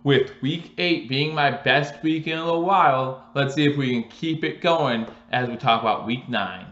With week 8 being my best week in a little while, let's see if we can keep it going as we talk about week 9.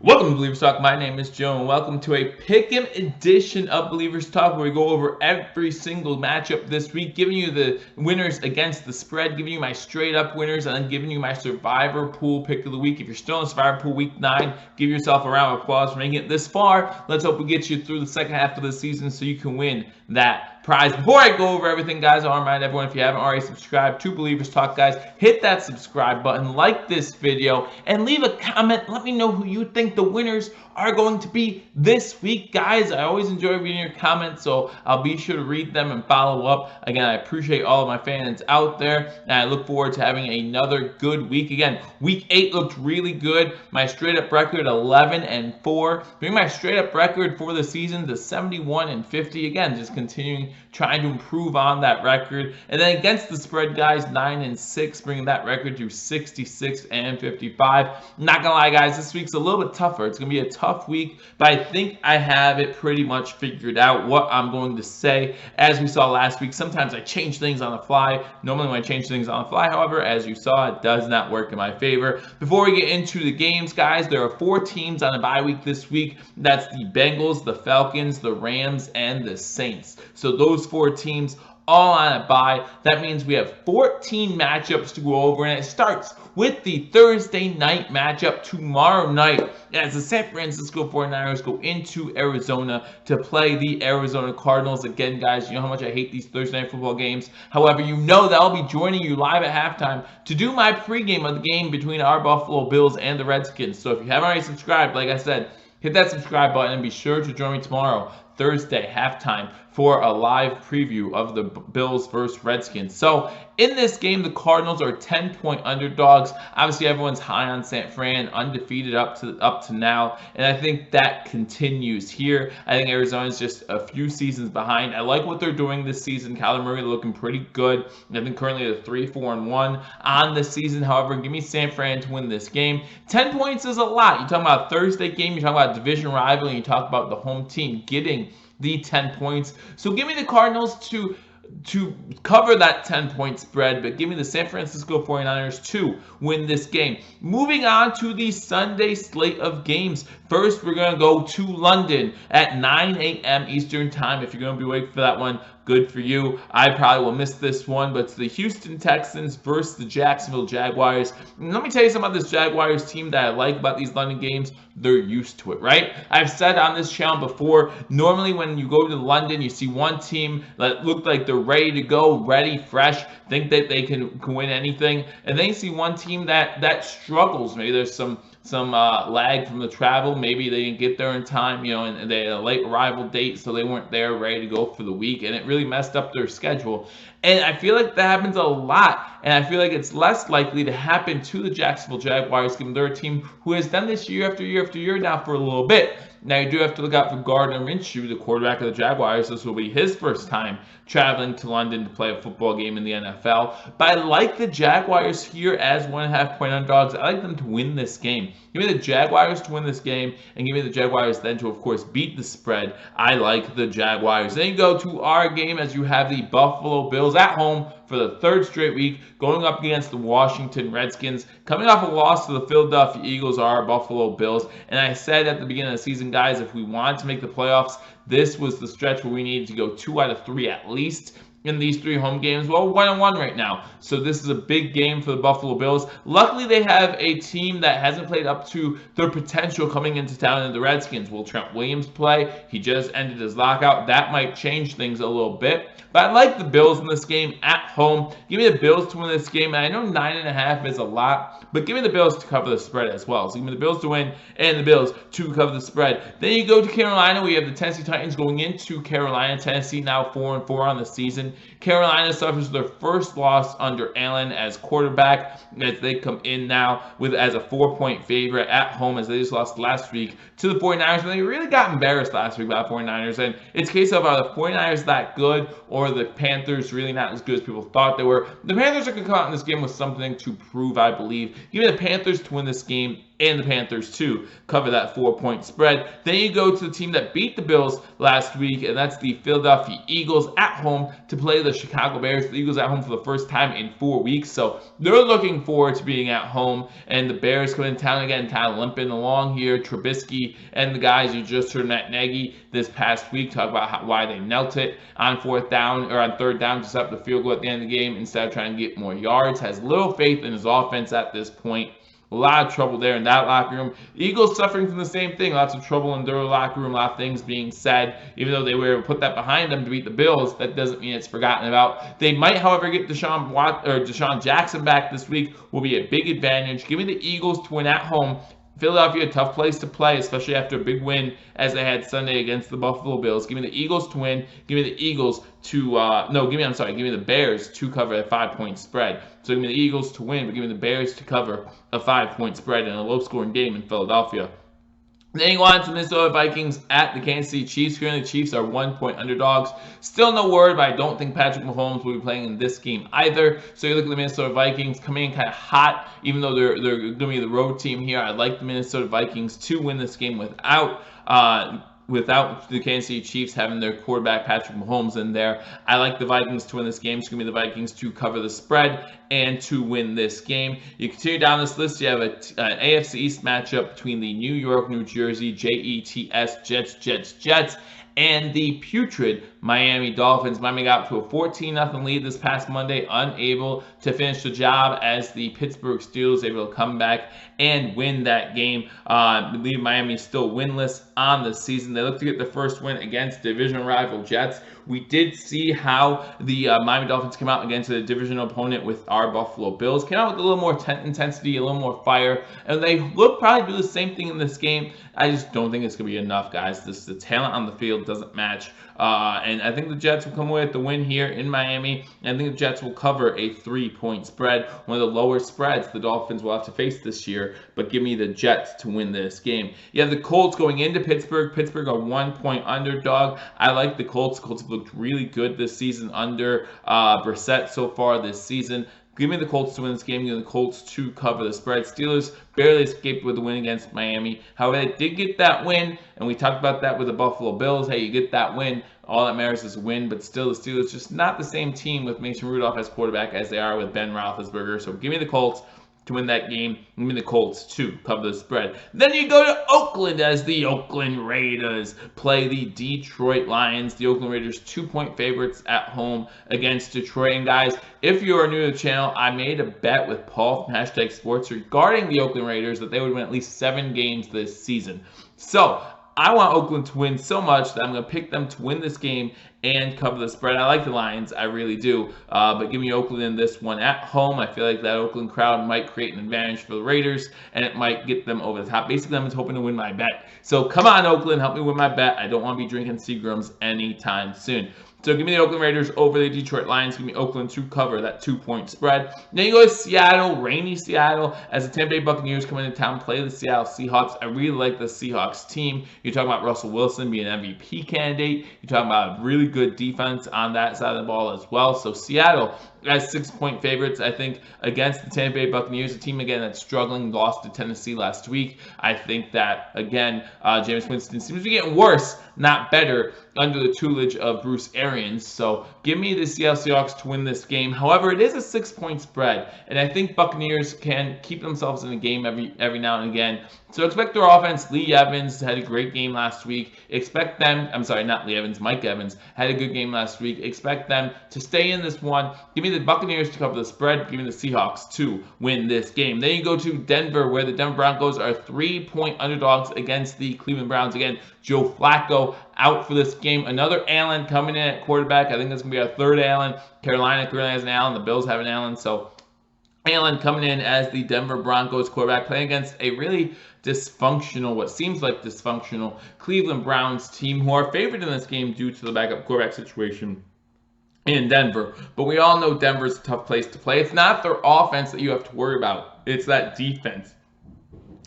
Welcome to Bill-ievers Talk. My name is Joe, and welcome to a pick'em edition of Bill-ievers Talk, where we go over every single matchup this week, giving you the winners against the spread, giving you my straight-up winners, and then giving you my survivor pool pick of the week. If you're still in survivor pool week 9, give yourself a round of applause for making it this far. Let's hope we get you through the second half of the season so you can win that prize. Before I go over everything, guys, I want to remind everyone, if you haven't already subscribed to Bill-ievers Talk, guys, hit that subscribe button, like this video, and leave a comment. Let me know who you think the winners are going to be this week, guys. I always enjoy reading your comments, so I'll be sure to read them and follow up. Again, I appreciate all of my fans out there, and I look forward to having another good week. Again, week 8 looked really good. My straight-up record, 11-4. Bring my straight-up record for the season to 71-50. Again, just continuing trying to improve on that record. And then against the spread, guys, 9-6, bringing that record to 66-55. Not gonna lie, guys, this week's a little bit tougher. It's gonna be a tough week, but I think I have it pretty much figured out what I'm going to say. As we saw last week, sometimes I change things on the fly. Normally when I change things on the fly, however, as you saw, it does not work in my favor. Before we get into the games, guys, there are 4 teams on a bye week this week. That's the Bengals, the Falcons, the Rams, and the Saints. So those 4 teams all on a bye. That means we have 14 matchups to go over, and it starts with the Thursday night matchup tomorrow night as the San Francisco 49ers go into Arizona to play the Arizona Cardinals. Again, guys, you know how much I hate these Thursday night football games. However, you know that I'll be joining you live at halftime to do my pregame of the game between our Buffalo Bills and the Redskins. So if you haven't already subscribed, like I said, hit that subscribe button and be sure to join me tomorrow, Thursday, halftime, for a live preview of the Bills versus Redskins. So in this game, the Cardinals are 10-point underdogs. Obviously, everyone's high on San Fran, undefeated up to now, and I think that continues here. I think Arizona's just a few seasons behind. I like what they're doing this season. Kyler Murray looking pretty good. I think currently they're 3-4-1 on the season. However, give me San Fran to win this game. 10 points is a lot. You're talking about a Thursday game. You're talking about a division rival, and you talk about the home team getting the 10 points. So give me the Cardinals to cover that 10-point spread, but give me the San Francisco 49ers to win this game. Moving on to the Sunday slate of games. First, we're going to go to London at 9 a.m. Eastern time. If you're going to be awake for that one, good for you. I probably will miss this one, but it's the Houston Texans versus the Jacksonville Jaguars. And let me tell you something about this Jaguars team that I like about these London games. They're used to it, right? I've said on this channel before, normally when you go to London, you see one team that look like they're ready to go, ready, fresh, think that they can win anything, and then you see one team that struggles. Maybe there's some lag from the travel. Maybe they didn't get there in time, and they had a late arrival date, so they weren't there ready to go for the week, and it really messed up their schedule. And I feel like that happens a lot, and I feel like it's less likely to happen to the Jacksonville Jaguars, given they're a team who has done this year after year after year now for a little bit. Now, you do have to look out for Gardner Minshew, the quarterback of the Jaguars. This will be his first time traveling to London to play a football game in the NFL. But I like the Jaguars here as 1.5-point underdogs. I like them to win this game. Give me the Jaguars to win this game, and give me the Jaguars then to, of course, beat the spread. I like the Jaguars. Then you go to our game as you have the Buffalo Bills at home for the 3rd straight week, going up against the Washington Redskins, coming off a loss to the Philadelphia Eagles, our Buffalo Bills. And I said at the beginning of the season, guys, if we wanted to make the playoffs, this was the stretch where we needed to go 2 out of 3 at least in these 3 home games. Well, 1-1 right now. So this is a big game for the Buffalo Bills. Luckily, they have a team that hasn't played up to their potential coming into town in the Redskins. Will Trent Williams play? He just ended his lockout. That might change things a little bit. But I like the Bills in this game at home. Give me the Bills to win this game. And I know 9.5 is a lot, but give me the Bills to cover the spread as well. So give me the Bills to win and the Bills to cover the spread. Then you go to Carolina. We have the Tennessee Titans going into Carolina. Tennessee now 4-4 on the season. Carolina suffers their first loss under Allen as quarterback as they come in now as a 4-point favorite at home as they just lost last week to the 49ers. And they really got embarrassed last week by the 49ers. And it's a case of, are the 49ers that good, or the Panthers really not as good as people thought they were? The Panthers are going to come out in this game with something to prove, I believe. Give me the Panthers to win this game and the Panthers to cover that 4-point spread. Then you go to the team that beat the Bills last week, and that's the Philadelphia Eagles at home to play the Chicago Bears. The Eagles at home for the first time in 4 weeks, so they're looking forward to being at home. And the Bears come in town again, kind of limping along here. Trubisky and the guys you just heard, Matt Nagy, this past week talk about why they knelt it on third down, to set up the field goal at the end of the game instead of trying to get more yards. Has little faith in his offense at this point. A lot of trouble there in that locker room. Eagles suffering from the same thing. Lots of trouble in their locker room. A lot of things being said. Even though they were able to put that behind them to beat the Bills, that doesn't mean it's forgotten about. They might, however, get Deshaun Jackson back this week. Will be a big advantage. Give me the Eagles to win at home. Philadelphia, a tough place to play, especially after a big win as they had Sunday against the Buffalo Bills. Give me the Eagles to win. Give me the Eagles to, give me the Bears to cover a 5-point spread. So give me the Eagles to win, but give me the Bears to cover a 5-point spread in a low-scoring game in Philadelphia. Then you go on to the Minnesota Vikings at the Kansas City Chiefs. Currently, the Chiefs are 1-point underdogs. Still no word, but I don't think Patrick Mahomes will be playing in this game either. So you look at the Minnesota Vikings coming in kind of hot, even though they're going to be the road team here. I like the Minnesota Vikings to win this game without the Kansas City Chiefs having their quarterback Patrick Mahomes in there. I like the Vikings to win this game. It's going to be the Vikings to cover the spread and to win this game. You continue down this list, you have an AFC East matchup between the New York, New Jersey, Jets, and the putrid Miami Dolphins. Miami got to a 14-0 lead this past Monday, unable to finish the job as the Pittsburgh Steelers able to come back and win that game. I believe Miami is still winless on the season. They look to get the first win against division rival Jets. We did see how the Miami Dolphins came out against a divisional opponent with our Buffalo Bills. Came out with a little more intensity, a little more fire, and they look probably do the same thing in this game. I just don't think it's going to be enough, guys. The talent on the field doesn't match. And I think the Jets will come away with the win here in Miami. And I think the Jets will cover a 3-point spread, one of the lower spreads the Dolphins will have to face this year. But give me the Jets to win this game. You have the Colts going into Pittsburgh. Pittsburgh a 1-point underdog. I like the Colts. The Colts have looked really good this season under Brissett so far this season. Give me the Colts to win this game. Give me the Colts to cover the spread. Steelers barely escaped with a win against Miami. However, they did get that win, and we talked about that with the Buffalo Bills. Hey, you get that win. All that matters is a win, but still the Steelers just not the same team with Mason Rudolph as quarterback as they are with Ben Roethlisberger. So give me the Colts to win that game. Give me the Colts to cover the spread. Then you go to Oakland as the Oakland Raiders play the Detroit Lions. The Oakland Raiders 2-point favorites at home against Detroit. And guys, if you are new to the channel, I made a bet with Paul from Hashtag Sports regarding the Oakland Raiders that they would win at least 7 games this season. So I want Oakland to win so much that I'm going to pick them to win this game and cover the spread. I like the Lions, I really do. But give me Oakland in this one at home. I feel like that Oakland crowd might create an advantage for the Raiders, and it might get them over the top. Basically, I'm just hoping to win my bet. So come on, Oakland, help me win my bet. I don't want to be drinking Seagrams anytime soon. So give me the Oakland Raiders over the Detroit Lions. Give me Oakland to cover that 2-point spread. Then you go to Seattle, rainy Seattle, as the Tampa Bay Buccaneers come into town, play the Seattle Seahawks. I really like the Seahawks team. You're talking about Russell Wilson being an MVP candidate. You're talking about a really good defense on that side of the ball as well. So Seattle as 6-point favorites, I think, against the Tampa Bay Buccaneers, a team, again, that's struggling, lost to Tennessee last week. I think that, again, Jameis Winston seems to be getting worse, not better, under the tutelage of Bruce Arians. So give me the Seattle Seahawks to win this game. However, it is a 6-point spread, and I think Buccaneers can keep themselves in the game every now and again. So expect their offense. Lee Evans had a great game last week. Expect them, I'm sorry, not Lee Evans, Mike Evans had a good game last week. Expect them to stay in this one. Give me the Buccaneers to cover the spread. Give me the Seahawks to win this game. Then you go to Denver, where the Denver Broncos are 3-point underdogs against the Cleveland Browns. Again, Joe Flacco out for this game. Another Allen coming in at quarterback. I think that's going to be our third Allen. Carolina currently has an Allen. The Bills have an Allen. So Allen coming in as the Denver Broncos quarterback, playing against a really dysfunctional, what seems like dysfunctional, Cleveland Browns team, who are favored in this game due to the backup quarterback situation in Denver. But we all know Denver's a tough place to play. It's not their offense that you have to worry about. It's that defense.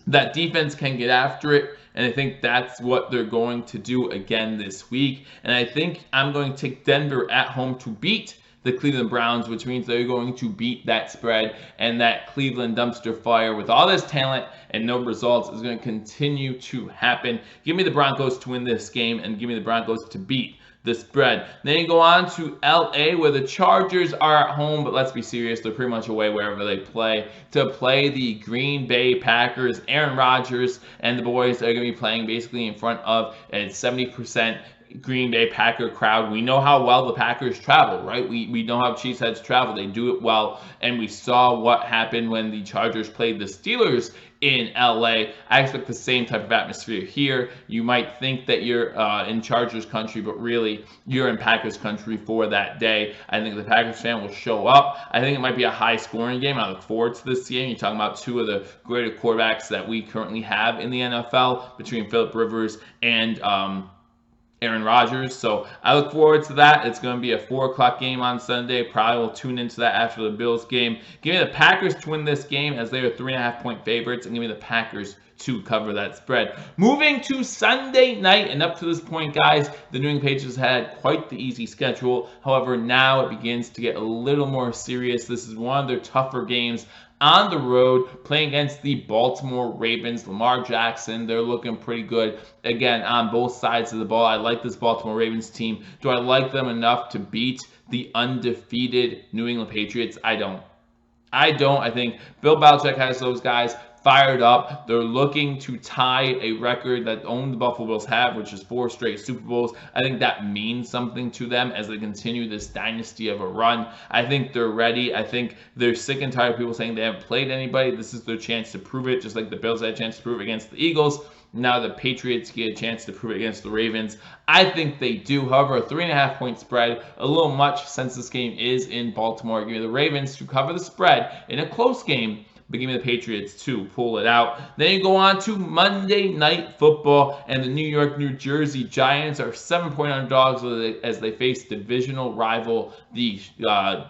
That defense can get after it, and I think that's what they're going to do again this week. And I think I'm going to take Denver at home to beat the Cleveland Browns, which means they're going to beat that spread, and that Cleveland dumpster fire with all this talent and no results is going to continue to happen. Give me the Broncos to win this game, and give me the Broncos to beat the spread. Then you go on to LA, where the Chargers are at home, but let's be serious, they're pretty much away wherever they play, to play the Green Bay Packers. Aaron Rodgers and the boys are going to be playing basically in front of a 70% Green Bay Packer crowd. We know how well the Packers travel, right? We know how Cheeseheads travel. They do it well, and we saw what happened when the Chargers played the Steelers in LA. I expect the same type of atmosphere here. You might think that you're in Chargers country, but really you're in Packers country for that day. I think the Packers fan will show up. I think it might be a high scoring game. I look forward to this game. You're talking about two of the greater quarterbacks that we currently have in the NFL, between Philip Rivers and Aaron Rodgers. So I look forward to that. It's going to be a 4 o'clock game on Sunday. Probably will tune into that after the Bills game. Give me the Packers to win this game, as they are 3.5-point favorites, and give me the Packers to cover that spread. Moving to Sunday night, and up to this point, guys, the New England Patriots had quite the easy schedule. However, now it begins to get a little more serious. This is one of their tougher games on the road, playing against the Baltimore Ravens. Lamar Jackson, they're looking pretty good, again, on both sides of the ball. I like this Baltimore Ravens team. Do I like them enough to beat the undefeated New England Patriots? I don't. I think Bill Belichick has those guys fired up. They're looking to tie a record that only the Buffalo Bills have, which is 4 straight Super Bowls. I think that means something to them as they continue this dynasty of a run. I think they're ready. I think they're sick and tired of people saying they haven't played anybody. This is their chance to prove it, just like the Bills had a chance to prove it against the Eagles. Now the Patriots get a chance to prove it against the Ravens. I think they do. However, a 3.5-point spread, a little much since this game is in Baltimore. Give me the Ravens to cover the spread in a close game, but give me the Patriots to pull it out. Then you go on to Monday Night Football, and the New York, New Jersey Giants are 7-point underdogs as they face divisional rival, the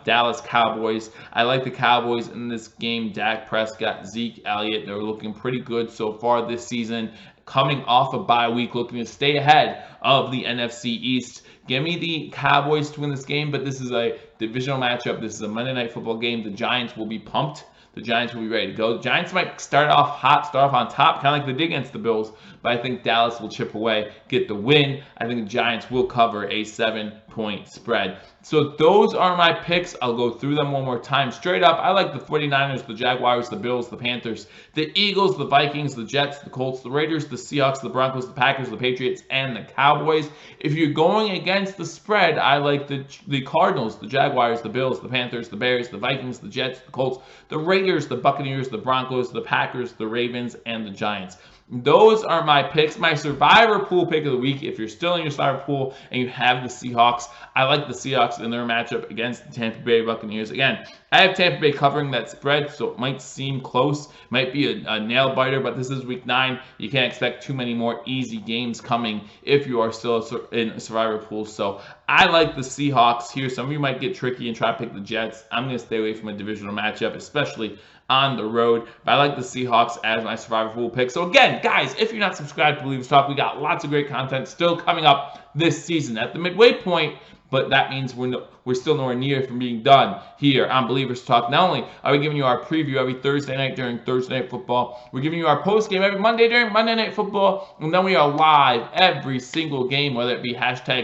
Dallas Cowboys. I like the Cowboys in this game. Dak Prescott, Zeke Elliott, they're looking pretty good so far this season. Coming off a bye week, looking to stay ahead of the NFC East. Give me the Cowboys to win this game, but this is a divisional matchup. This is a Monday Night Football game. The Giants will be pumped. The Giants will be ready to go. The Giants might start off hot, start off on top, kind of like they did against the Bills, but I think Dallas will chip away, get the win. I think the Giants will cover a 7-point spread. So those are my picks. I'll go through them one more time. Straight up, I like the 49ers, the Jaguars, the Bills, the Panthers, the Eagles, the Vikings, the Jets, the Colts, the Raiders, the Seahawks, the Broncos, the Packers, the Patriots, and the Cowboys. If you're going against the spread, I like the Cardinals, the Jaguars, the Bills, the Panthers, the Bears, the Vikings, the Jets, the Colts, the Raiders, the Buccaneers, the Broncos, the Packers, the Ravens, and the Giants. Those are my picks. My survivor pool pick of the week, if you're still in your survivor pool and you have the Seahawks, I like the Seahawks in their matchup against the Tampa Bay Buccaneers. Again, I have Tampa Bay covering that spread, so it might seem close. Might be a nail biter, but this is week 9. You can't expect too many more easy games coming if you are still in a survivor pool. So I like the Seahawks here. Some of you might get tricky and try to pick the Jets. I'm going to stay away from a divisional matchup, especially on the road. But I like the Seahawks as my survivor pool pick. So again, guys, if you're not subscribed to Bill-ievers Talk, we got lots of great content still coming up this season at the midway point. But that means we're still nowhere near from being done here on Bill-ievers Talk. Not only are we giving you our preview every Thursday night during Thursday Night Football, we're giving you our post game every Monday during Monday Night Football, and then we are live every single game, whether it be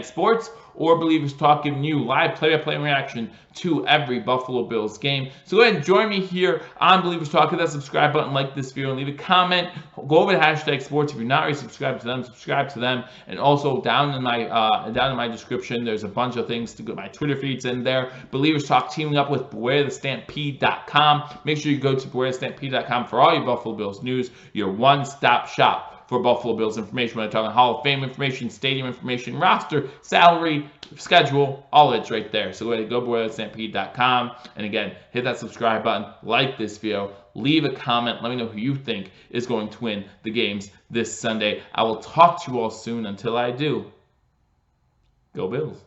#sports or Bill-ievers Talk, giving you live play-by-play reaction to every Buffalo Bills game. So go ahead and join me here on Bill-ievers Talk. Hit that subscribe button, like this video, and leave a comment. Go over to #sports. If you're not already subscribed to them, subscribe to them. And also down in my description, there's a bunch of things to go. My Twitter feed's in there. Bill-ievers Talk teaming up with BewareTheStampede.com. Make sure you go to BewareTheStampede.com for all your Buffalo Bills news, your one-stop shop for Buffalo Bills information. When I'm talking Hall of Fame information, stadium information, roster, salary, schedule, all of it's right there. So go ahead and go to BewareTheStampede.com. And again, hit that subscribe button, like this video, leave a comment, let me know who you think is going to win the games this Sunday. I will talk to you all soon. Until I do, go Bills.